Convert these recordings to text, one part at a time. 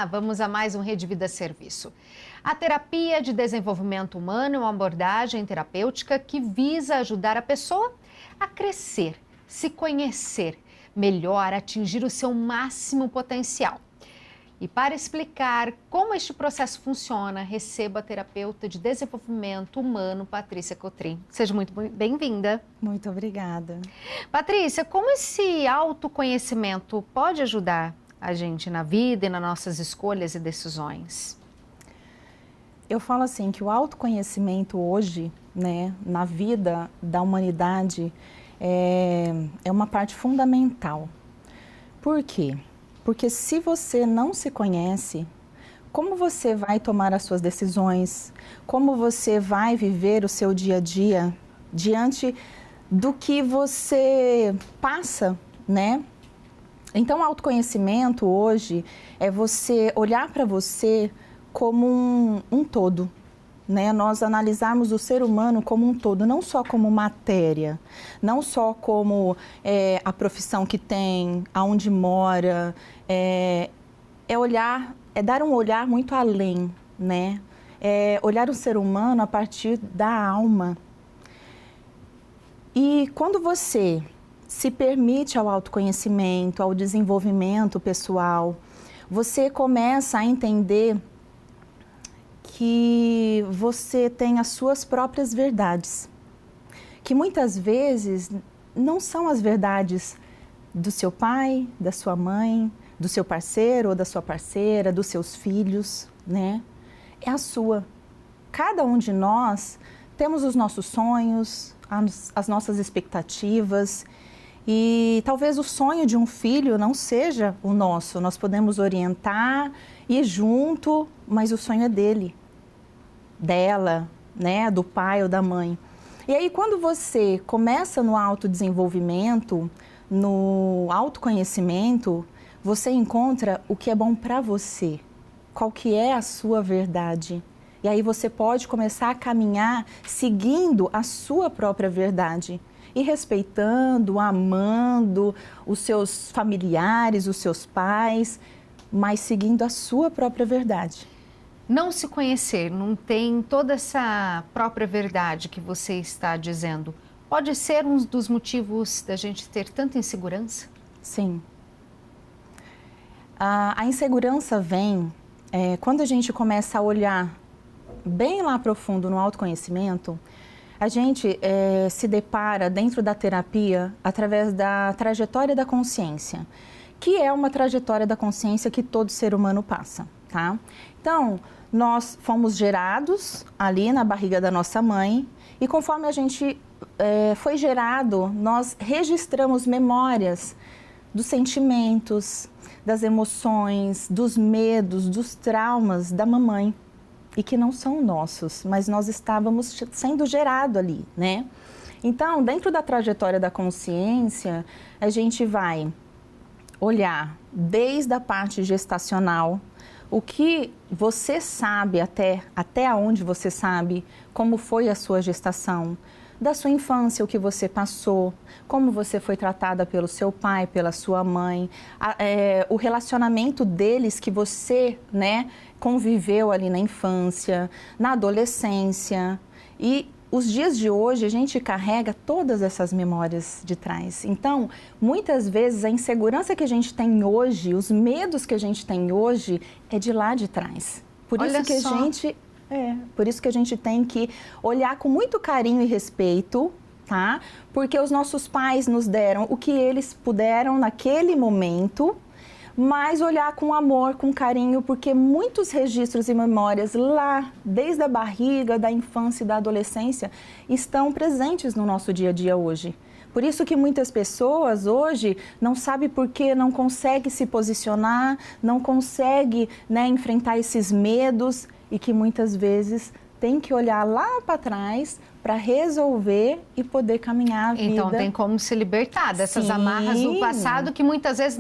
Olá, vamos a mais um Rede Vida Serviço. A terapia de desenvolvimento humano é uma abordagem terapêutica que visa ajudar a pessoa a crescer, se conhecer melhor, atingir o seu máximo potencial. E para explicar como este processo funciona, recebo a terapeuta de desenvolvimento humano, Patrícia Cotrim. Seja muito bem-vinda. Muito obrigada. Patrícia, como esse autoconhecimento pode ajudar a gente na vida e nas nossas escolhas e decisões? Eu falo assim que o autoconhecimento hoje, na vida da humanidade, é uma parte fundamental. Por quê? Porque se você não se conhece, como você vai tomar as suas decisões? Como você vai viver o seu dia a dia diante do que você passa, né? Então, o autoconhecimento hoje é você olhar para você como um todo, né? Nós analisarmos o ser humano como um todo, não só como matéria, não só como a profissão que tem, aonde mora, dar um olhar muito além, né? Olhar o ser humano a partir da alma. E quando você se permite ao autoconhecimento, ao desenvolvimento pessoal, você começa a entender que você tem as suas próprias verdades, que muitas vezes não são as verdades do seu pai, da sua mãe, do seu parceiro ou da sua parceira, dos seus filhos, né? É a sua. Cada um de nós temos os nossos sonhos, as nossas expectativas. E talvez o sonho de um filho não seja o nosso. Nós podemos orientar, ir junto, mas o sonho é dele, dela, né, do pai ou da mãe. E aí quando você começa no autodesenvolvimento, no autoconhecimento, você encontra o que é bom para você, qual que é a sua verdade. E aí você pode começar a caminhar seguindo a sua própria verdade. E respeitando, amando os seus familiares, os seus pais, mas seguindo a sua própria verdade. Não se conhecer, não tem toda essa própria verdade que você está dizendo, pode ser um dos motivos da gente ter tanta insegurança? Sim. A insegurança vem quando a gente começa a olhar bem lá profundo no autoconhecimento. A gente se depara dentro da terapia através da trajetória da consciência, que é uma trajetória da consciência que todo ser humano passa, tá? Então, nós fomos gerados ali na barriga da nossa mãe e conforme a gente foi gerado, nós registramos memórias dos sentimentos, das emoções, dos medos, dos traumas da mamãe. E que não são nossos, mas nós estávamos sendo gerados ali, né? Então, dentro da trajetória da consciência, a gente vai olhar desde a parte gestacional, o que você sabe até onde você sabe, como foi a sua gestação, da sua infância, o que você passou, como você foi tratada pelo seu pai, pela sua mãe, o relacionamento deles que você, né, conviveu ali na infância, na adolescência. E os dias de hoje a gente carrega todas essas memórias de trás. Então, muitas vezes a insegurança que a gente tem hoje, os medos que a gente tem hoje é de lá de trás. Por isso que a gente tem que olhar com muito carinho e respeito, tá? Porque os nossos pais nos deram o que eles puderam naquele momento, mas olhar com amor, com carinho, porque muitos registros e memórias lá, desde a barriga, da infância e da adolescência, estão presentes no nosso dia a dia hoje. Por isso que muitas pessoas hoje não sabem por que não conseguem se posicionar, não conseguem, né, enfrentar esses medos e que muitas vezes tem que olhar lá para trás para resolver e poder caminhar a vida. Então tem como se libertar dessas amarras do passado que muitas vezes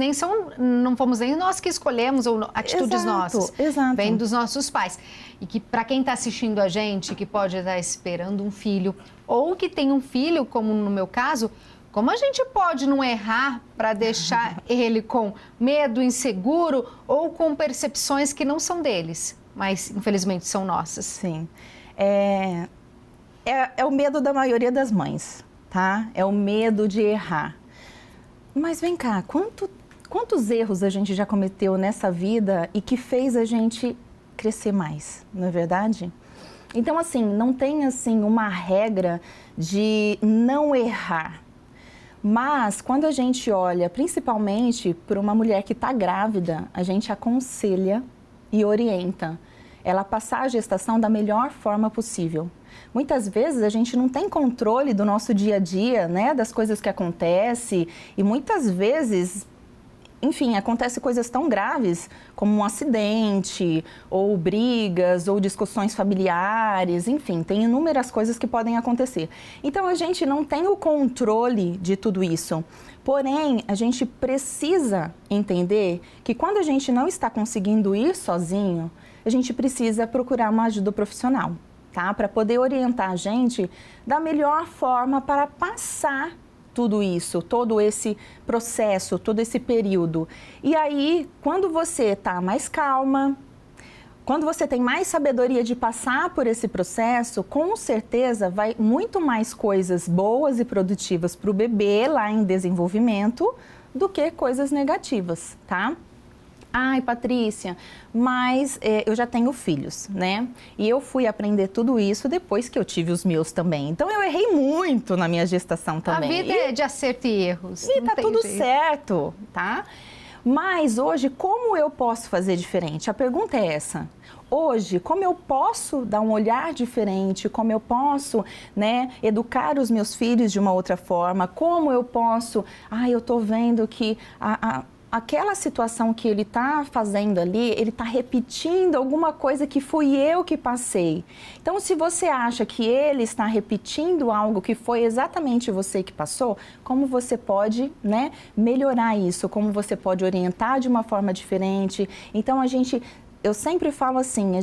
não fomos nem nós que escolhemos ou atitudes nossas. Exato. Vem dos nossos pais. E que para quem está assistindo a gente, que pode estar esperando um filho ou que tem um filho, como no meu caso, Como a gente pode não errar para deixar ele com medo, inseguro ou com percepções que não são deles, mas infelizmente são nossas? Sim. É o medo da maioria das mães, tá? É o medo de errar. Mas vem cá, quantos erros a gente já cometeu nessa vida e que fez a gente crescer mais, não é verdade? Então, assim, não tem, assim, uma regra de não errar. Mas, quando a gente olha, principalmente para uma mulher que está grávida, a gente aconselha e orienta ela a passar a gestação da melhor forma possível. Muitas vezes a gente não tem controle do nosso dia a dia, né, das coisas que acontecem, e muitas vezes, enfim, acontecem coisas tão graves como um acidente, ou brigas, ou discussões familiares, enfim, tem inúmeras coisas que podem acontecer. Então a gente não tem o controle de tudo isso. Porém, a gente precisa entender que quando a gente não está conseguindo ir sozinho, a gente precisa procurar uma ajuda profissional, tá? Para poder orientar a gente da melhor forma para passar tudo isso, todo esse processo, todo esse período. E aí, quando você está mais calma, quando você tem mais sabedoria de passar por esse processo, com certeza vai muito mais coisas boas e produtivas para o bebê lá em desenvolvimento do que coisas negativas, tá? Ai, Patrícia, mas eu já tenho filhos, né? E eu fui aprender tudo isso depois que eu tive os meus também. Então, eu errei muito na minha gestação também. A vida é de acerto e erros. E tá tudo certo, tá? Mas hoje, como eu posso fazer diferente? A pergunta é essa. Hoje, como eu posso dar um olhar diferente? Como eu posso, né, educar os meus filhos de uma outra forma? Como eu posso... eu tô vendo que aquela situação que ele está fazendo ali, ele está repetindo alguma coisa que fui eu que passei. Então, se você acha que ele está repetindo algo que foi exatamente você que passou, como você pode, né, melhorar isso? Como você pode orientar de uma forma diferente? Então, eu sempre falo assim,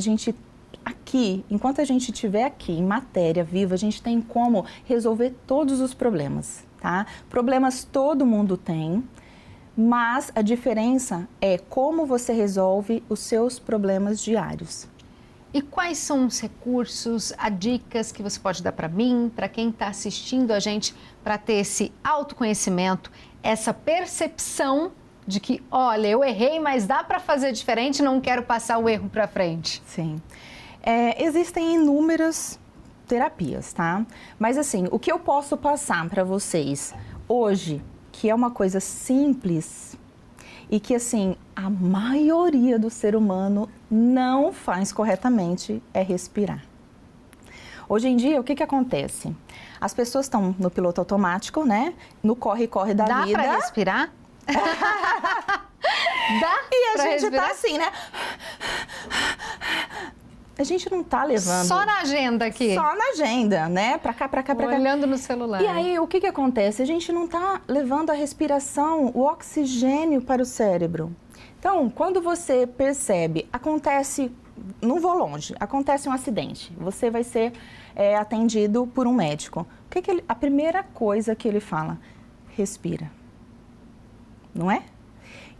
aqui, enquanto a gente estiver aqui em matéria viva, a gente tem como resolver todos os problemas, tá? Problemas todo mundo tem. Mas a diferença é como você resolve os seus problemas diários. E quais são os recursos, as dicas que você pode dar para mim, para quem está assistindo a gente, para ter esse autoconhecimento, essa percepção de que, olha, eu errei, mas dá para fazer diferente, não quero passar o erro para frente? Sim. Existem inúmeras terapias, tá? Mas assim, o que eu posso passar para vocês hoje, que é uma coisa simples e que, assim, a maioria do ser humano não faz corretamente, é respirar. Hoje em dia, o que acontece? As pessoas estão no piloto automático, né? No corre-corre da vida. Dá para respirar? Dá. E a gente tá assim, né? A gente não tá levando... Só na agenda aqui. Só na agenda, né? Pra cá, pra cá, pra cá. Olhando no celular. E aí, o que acontece? A gente não tá levando a respiração, o oxigênio para o cérebro. Então, quando você percebe, não vou longe, acontece um acidente, você vai ser atendido por um médico. A primeira coisa que ele fala? Respira. Não é?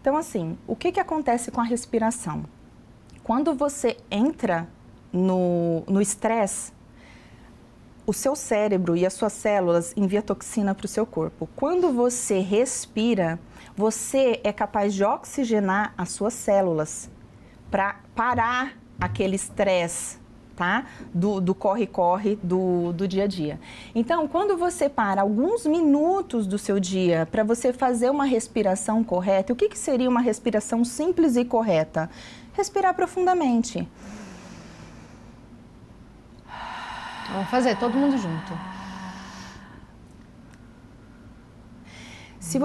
Então, assim, o que acontece com a respiração? Quando você entra no estresse, o seu cérebro e as suas células enviam toxina para o seu corpo. Quando você respira, você é capaz de oxigenar as suas células para parar aquele estresse, tá? Do corre-corre do dia a dia. Então, quando você para alguns minutos do seu dia para você fazer uma respiração correta, o que seria uma respiração simples e correta? Respirar profundamente. Vamos fazer todo mundo junto. Se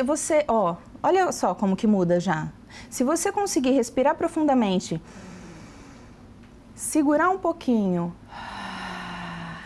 você, olha só como que muda já. Se você conseguir respirar profundamente, segurar um pouquinho,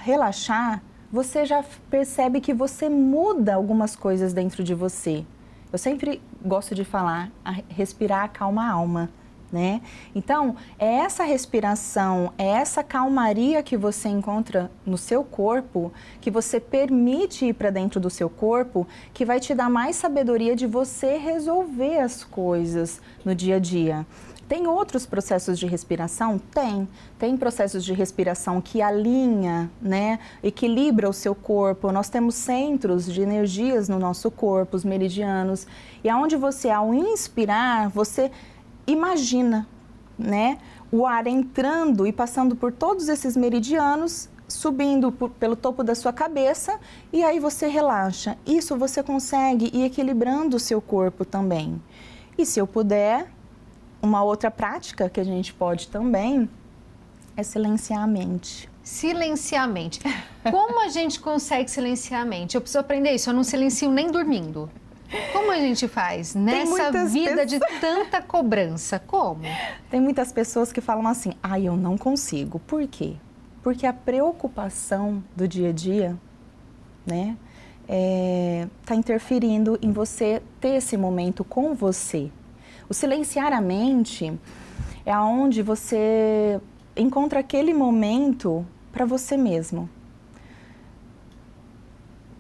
relaxar, você já percebe que você muda algumas coisas dentro de você. Eu sempre gosto de falar, respirar acalma a alma, né? Então, é essa respiração, é essa calmaria que você encontra no seu corpo, que você permite ir para dentro do seu corpo, que vai te dar mais sabedoria de você resolver as coisas no dia a dia. Tem outros processos de respiração? Tem. Tem processos de respiração que alinha, né, equilibra o seu corpo. Nós temos centros de energias no nosso corpo, os meridianos. E aonde você, ao inspirar, você imagina, né, o ar entrando e passando por todos esses meridianos, subindo pelo topo da sua cabeça, e aí você relaxa. Isso você consegue ir equilibrando o seu corpo também. E se eu puder, uma outra prática que a gente pode também é silenciar a mente. Silenciar a mente. Como a gente consegue silenciar a mente? Eu preciso aprender isso, eu não silencio nem dormindo. Como a gente faz nessa vida de tanta cobrança? Como? Tem muitas pessoas que falam assim, eu não consigo. Por quê? Porque a preocupação do dia a dia, né, tá interferindo em você ter esse momento com você. O silenciar a mente é onde você encontra aquele momento para você mesmo.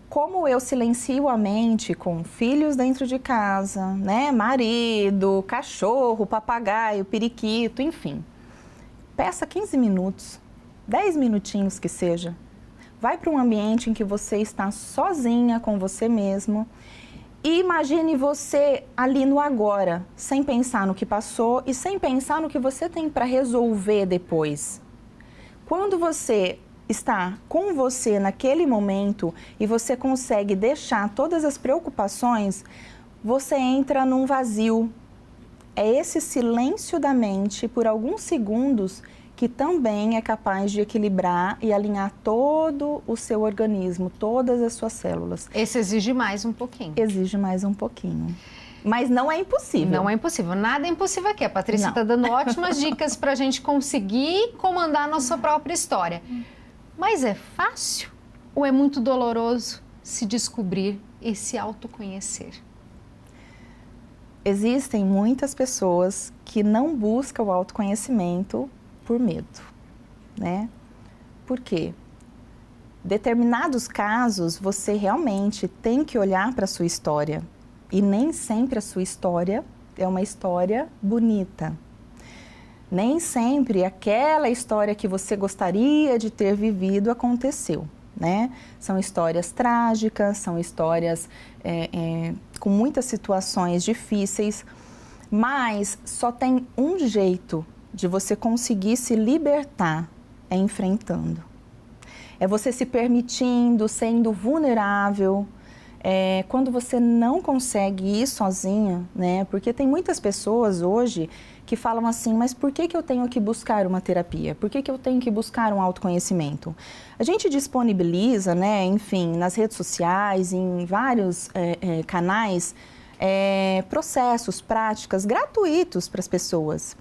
Como eu silencio a mente com filhos dentro de casa, né? Marido, cachorro, papagaio, periquito, enfim. Peça 15 minutos, 10 minutinhos que seja. Vai para um ambiente em que você está sozinha com você mesmo e imagine você ali no agora, sem pensar no que passou e sem pensar no que você tem para resolver depois. Quando você está com você naquele momento e você consegue deixar todas as preocupações, você entra num vazio. É esse silêncio da mente por alguns segundos que também é capaz de equilibrar e alinhar todo o seu organismo, todas as suas células. Esse exige mais um pouquinho. Exige mais um pouquinho. Mas não é impossível. Não é impossível. Nada é impossível aqui. A Patrícia está dando ótimas dicas para a gente conseguir comandar a nossa própria história. Mas é fácil ou é muito doloroso se descobrir e se autoconhecer? Existem muitas pessoas que não buscam o autoconhecimento por medo, né? Por quê? Determinados casos, você realmente tem que olhar para a sua história. E nem sempre a sua história é uma história bonita. Nem sempre aquela história que você gostaria de ter vivido aconteceu, né? São histórias trágicas, são histórias com muitas situações difíceis, mas só tem um jeito de você conseguir se libertar, é enfrentando. É você se permitindo, sendo vulnerável. Quando você não consegue ir sozinha, né? Porque tem muitas pessoas hoje que falam assim, mas por que eu tenho que buscar uma terapia? Por que eu tenho que buscar um autoconhecimento? A gente disponibiliza, né, enfim, nas redes sociais, em vários canais, processos, práticas gratuitos para as pessoas.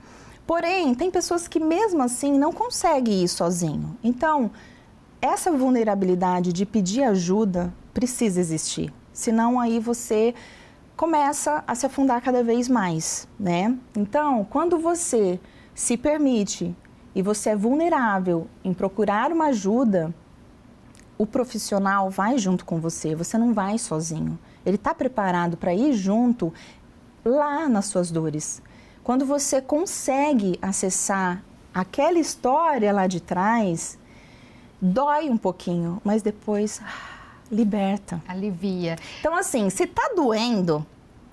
Porém, tem pessoas que mesmo assim não conseguem ir sozinho. Então, essa vulnerabilidade de pedir ajuda precisa existir. Senão aí você começa a se afundar cada vez mais, né? Então, quando você se permite e você é vulnerável em procurar uma ajuda, o profissional vai junto com você, você não vai sozinho. Ele está preparado para ir junto lá nas suas dores. Quando você consegue acessar aquela história lá de trás, dói um pouquinho, mas depois liberta. Alivia. Então, assim, se tá doendo,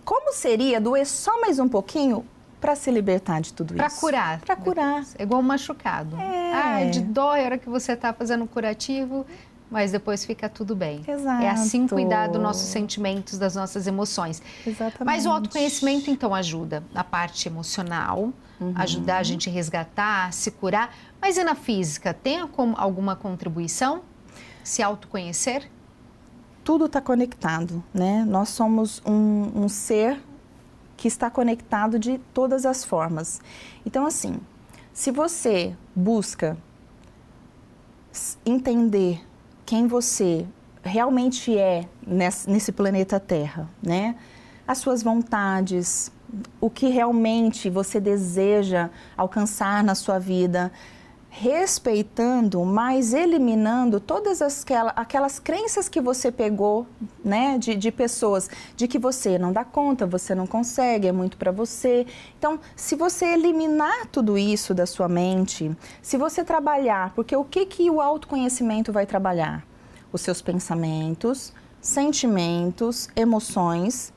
como seria doer só mais um pouquinho para se libertar de tudo isso? Para curar. Para curar. É igual um machucado. De dói a hora que você está fazendo o curativo, mas depois fica tudo bem. Exato. É assim cuidar dos nossos sentimentos, das nossas emoções. Exatamente. Mas o autoconhecimento, então, ajuda na parte emocional, ajudar a gente a resgatar, se curar. Mas e na física? Tem alguma contribuição? Se autoconhecer? Tudo está conectado, né? Nós somos um ser que está conectado de todas as formas. Então, assim, se você busca entender quem você realmente é nesse planeta Terra, né? As suas vontades, o que realmente você deseja alcançar na sua vida, respeitando, mas eliminando todas aquelas crenças que você pegou, né, de pessoas, de que você não dá conta, você não consegue, é muito para você. Então, se você eliminar tudo isso da sua mente, se você trabalhar, porque o que o autoconhecimento vai trabalhar? Os seus pensamentos, sentimentos, emoções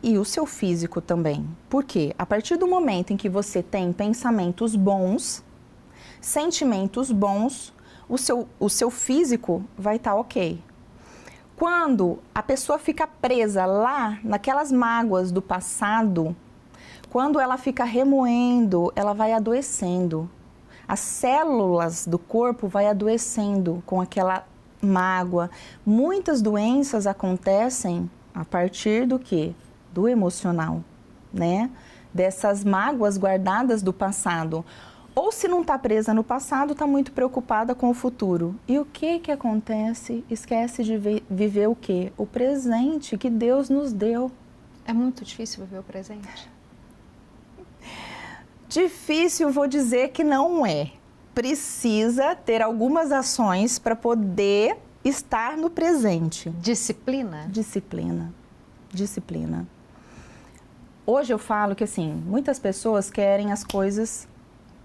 e o seu físico também. Por quê? A partir do momento em que você tem pensamentos bons, sentimentos bons, o seu físico vai estar ok. Quando a pessoa fica presa lá, naquelas mágoas do passado, quando ela fica remoendo, ela vai adoecendo. As células do corpo vai adoecendo com aquela mágoa. Muitas doenças acontecem a partir do quê? Do emocional, né? Dessas mágoas guardadas do passado. Ou se não está presa no passado, está muito preocupada com o futuro. E o que acontece? Esquece de viver o quê? O presente que Deus nos deu. É muito difícil viver o presente? Difícil, vou dizer que não é. Precisa ter algumas ações para poder estar no presente. Disciplina? Disciplina. Disciplina. Hoje eu falo que, assim, muitas pessoas querem as coisas,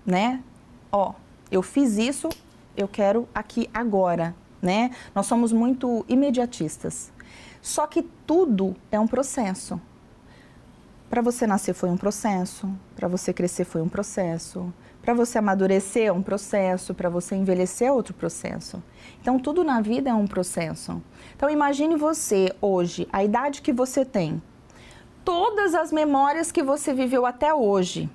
né? Ó, eu fiz isso, eu quero aqui agora, né? Nós somos muito imediatistas. Só que tudo é um processo. Para você nascer foi um processo, para você crescer foi um processo, para você amadurecer é um processo, para você envelhecer é outro processo. Então, tudo na vida é um processo. Então, imagine você hoje, a idade que você tem, todas as memórias que você viveu até hoje.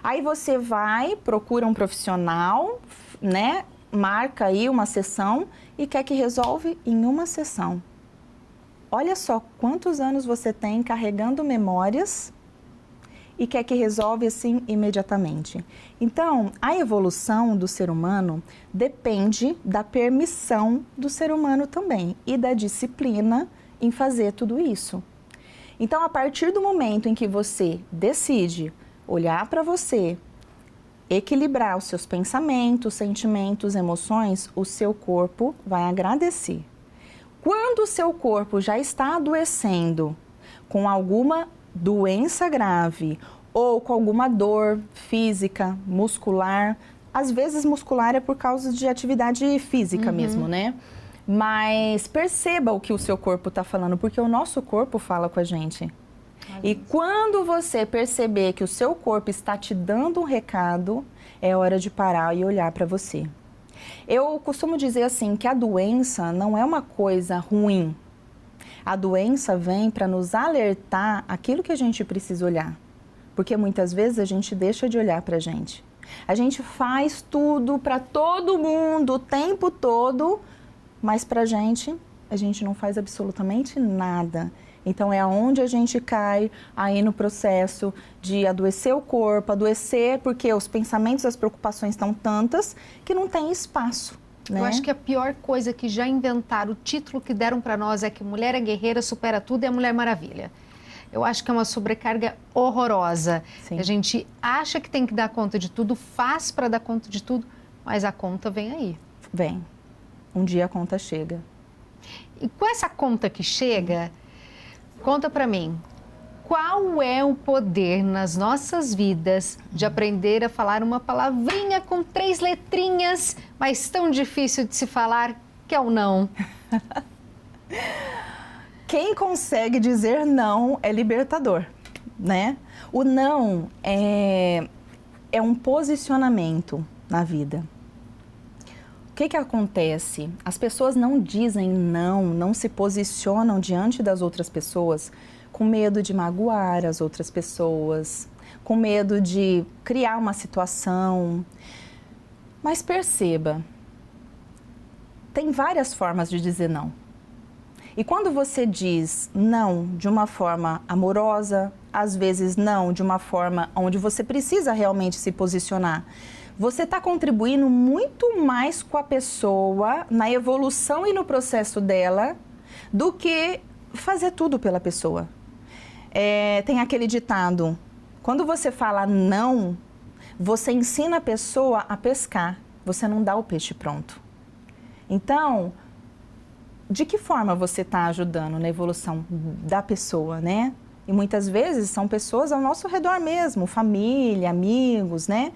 Aí você vai, procura um profissional, né? Marca aí uma sessão e quer que resolve em uma sessão. Olha só quantos anos você tem carregando memórias e quer que resolve assim imediatamente. Então, a evolução do ser humano depende da permissão do ser humano também e da disciplina em fazer tudo isso. Então, a partir do momento em que você decide olhar para você, equilibrar os seus pensamentos, sentimentos, emoções, o seu corpo vai agradecer. Quando o seu corpo já está adoecendo com alguma doença grave ou com alguma dor física, muscular, às vezes muscular é por causa de atividade física mesmo, né? Mas perceba o que o seu corpo está falando, porque o nosso corpo fala com a gente. E quando você perceber que o seu corpo está te dando um recado, é hora de parar e olhar para você. Eu costumo dizer assim que a doença não é uma coisa ruim. A doença vem para nos alertar aquilo que a gente precisa olhar. Porque muitas vezes a gente deixa de olhar para a gente. A gente faz tudo para todo mundo o tempo todo, mas para a gente não faz absolutamente nada. Então, é onde a gente cai aí no processo de adoecer o corpo, adoecer porque os pensamentos, as preocupações estão tantas que não tem espaço, né? Eu acho que a pior coisa que já inventaram, o título que deram para nós é que mulher é guerreira, supera tudo e é Mulher Maravilha. Eu acho que é uma sobrecarga horrorosa. Sim. A gente acha que tem que dar conta de tudo, faz para dar conta de tudo, mas a conta vem aí. Vem. Um dia a conta chega. E com essa conta que chega... Conta para mim, qual é o poder nas nossas vidas de aprender a falar uma palavrinha com 3 letrinhas, mas tão difícil de se falar, que é o não? Quem consegue dizer não é libertador, né? O não é um posicionamento na vida. O que acontece? As pessoas não dizem não se posicionam diante das outras pessoas com medo de magoar as outras pessoas, com medo de criar uma situação. Mas perceba, tem várias formas de dizer não. E quando você diz não de uma forma amorosa, às vezes não de uma forma onde você precisa realmente se posicionar, você está contribuindo muito mais com a pessoa, na evolução e no processo dela, do que fazer tudo pela pessoa. Tem aquele ditado, Quando você fala não, você ensina a pessoa a pescar, você não dá o peixe pronto. Então, de que forma você está ajudando na evolução da pessoa, né? E muitas vezes são pessoas ao nosso redor mesmo, família, amigos, né?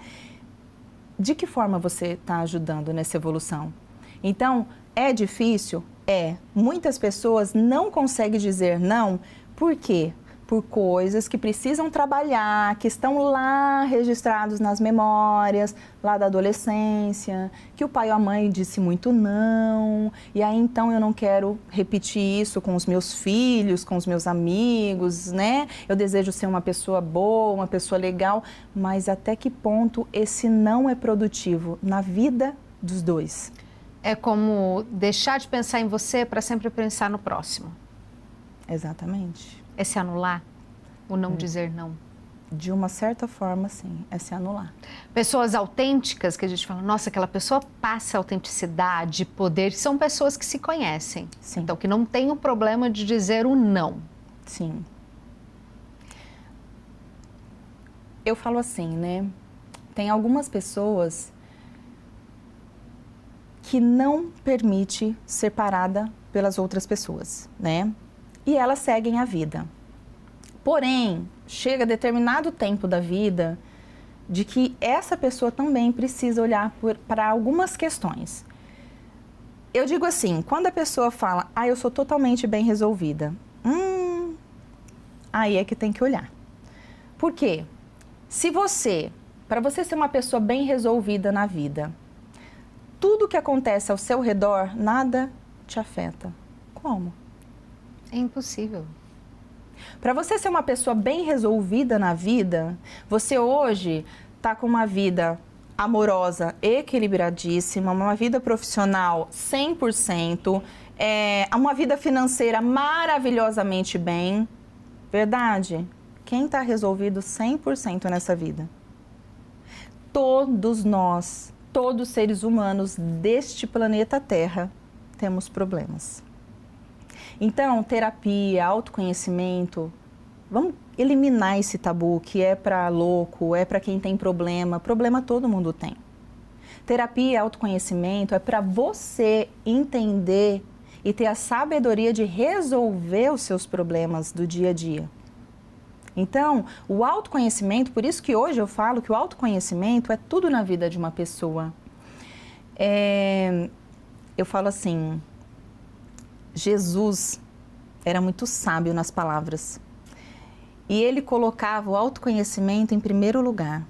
De que forma você está ajudando nessa evolução? Então, é difícil? É. Muitas pessoas não conseguem dizer não, por quê? Por coisas que precisam trabalhar, que estão lá registrados nas memórias, lá da adolescência, que o pai ou a mãe disse muito não, e aí então eu não quero repetir isso com os meus filhos, com os meus amigos, né? Eu desejo ser uma pessoa boa, uma pessoa legal, mas até que ponto esse não é produtivo na vida dos dois? É como deixar de pensar em você para sempre pensar no próximo. Exatamente. É se anular? O não dizer não? De uma certa forma, sim, é se anular. Pessoas autênticas, que a gente fala, nossa, aquela pessoa passa autenticidade, poder, são pessoas que se conhecem. Sim. Então, que não tem o problema de dizer o não. Sim. Eu falo assim, né? Tem algumas pessoas que não permite ser parada pelas outras pessoas, né? E elas seguem a vida. Porém, chega determinado tempo da vida de que essa pessoa também precisa olhar para algumas questões. Eu digo assim, quando a pessoa fala, eu sou totalmente bem resolvida, aí é que tem que olhar. Por quê? Para você ser uma pessoa bem resolvida na vida, tudo que acontece ao seu redor, nada te afeta. Como? É impossível. Para você ser uma pessoa bem resolvida na vida, você hoje está com uma vida amorosa, equilibradíssima, uma vida profissional 100%, uma vida financeira maravilhosamente bem. Verdade? Quem está resolvido 100% nessa vida? Todos nós, todos os seres humanos deste planeta Terra, temos problemas. Então, terapia, autoconhecimento, vamos eliminar esse tabu que é para louco, é para quem tem problema. Problema todo mundo tem. Terapia, autoconhecimento é para você entender e ter a sabedoria de resolver os seus problemas do dia a dia. Então, o autoconhecimento, por isso que hoje eu falo que o autoconhecimento é tudo na vida de uma pessoa. Eu falo assim, Jesus era muito sábio nas palavras e ele colocava o autoconhecimento em primeiro lugar.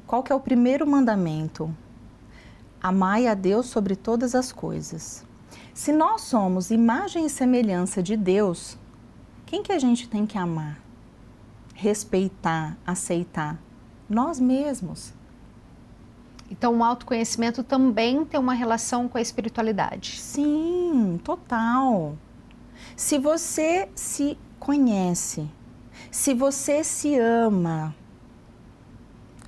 Qual que é o primeiro mandamento? Amai a Deus sobre todas as coisas. Se nós somos imagem e semelhança de Deus, quem que a gente tem que amar, respeitar, aceitar? Nós mesmos. Então, o autoconhecimento também tem uma relação com a espiritualidade. Sim, total. Se você se conhece, se você se ama,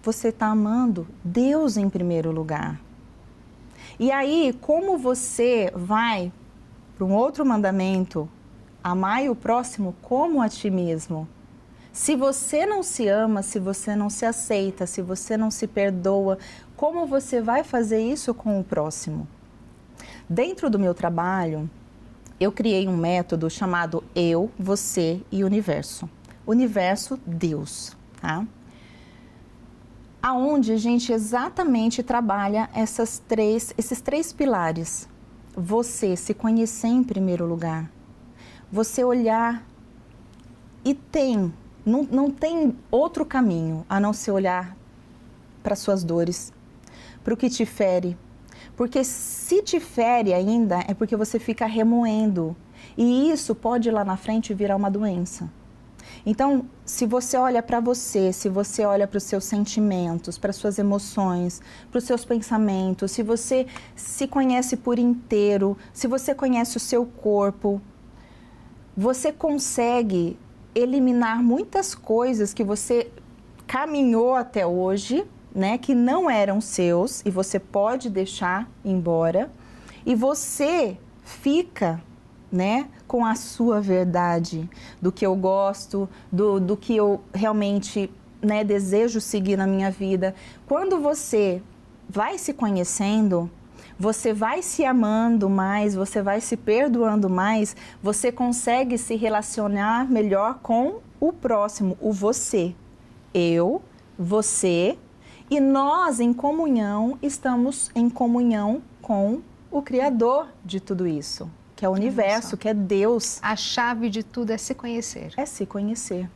você está amando Deus em primeiro lugar. E aí, como você vai para um outro mandamento, amai o próximo como a ti mesmo? Se você não se ama, se você não se aceita, se você não se perdoa, como você vai fazer isso com o próximo? Dentro do meu trabalho, eu criei um método chamado Eu, Você e Universo. Universo, Deus, tá? Aonde a gente exatamente trabalha esses três pilares. Você se conhecer em primeiro lugar. Você olhar e não tem outro caminho a não ser olhar para suas dores, para o que te fere. Porque se te fere ainda, é porque você fica remoendo. E isso pode lá na frente virar uma doença. Então, se você olha para você, se você olha para os seus sentimentos, para as suas emoções, para os seus pensamentos, se você se conhece por inteiro, se você conhece o seu corpo, você consegue eliminar muitas coisas que você caminhou até hoje, né, que não eram seus, e você pode deixar embora, e você fica, né, com a sua verdade, do que eu gosto, do que eu realmente né, desejo seguir na minha vida. Quando você vai se conhecendo, você vai se amando mais, você vai se perdoando mais, você consegue se relacionar melhor com o próximo, o você. Eu, você, e nós em comunhão, estamos em comunhão com o Criador de tudo isso, que é o universo, que é Deus. A chave de tudo é se conhecer. É se conhecer.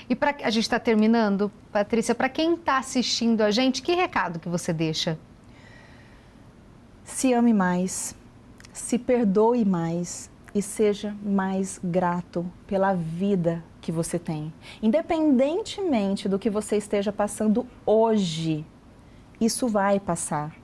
E a gente está terminando, Patrícia, para quem está assistindo a gente, que recado que você deixa? Se ame mais, se perdoe mais e seja mais grato pela vida que você tem. Independentemente do que você esteja passando hoje, isso vai passar.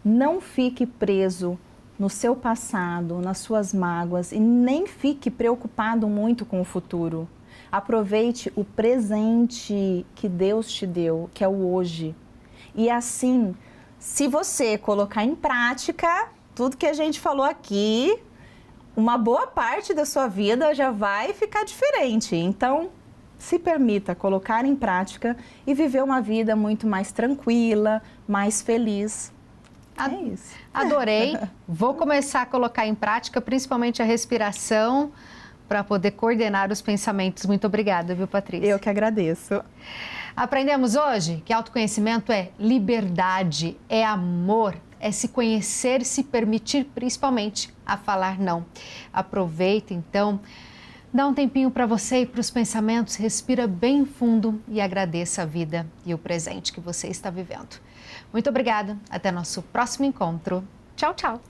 Não fique preso no seu passado, nas suas mágoas e nem fique preocupado muito com o futuro. Aproveite o presente que Deus te deu, que é o hoje. E assim, se você colocar em prática tudo que a gente falou aqui, uma boa parte da sua vida já vai ficar diferente. Então, se permita colocar em prática e viver uma vida muito mais tranquila, mais feliz. É isso. Adorei. Vou começar a colocar em prática, principalmente a respiração, para poder coordenar os pensamentos. Muito obrigada, viu, Patrícia? Eu que agradeço. Aprendemos hoje que autoconhecimento é liberdade, é amor, é se conhecer, se permitir, principalmente, a falar não. Aproveita, então, dá um tempinho para você e para os pensamentos, respira bem fundo e agradeça a vida e o presente que você está vivendo. Muito obrigada, até nosso próximo encontro. Tchau, tchau.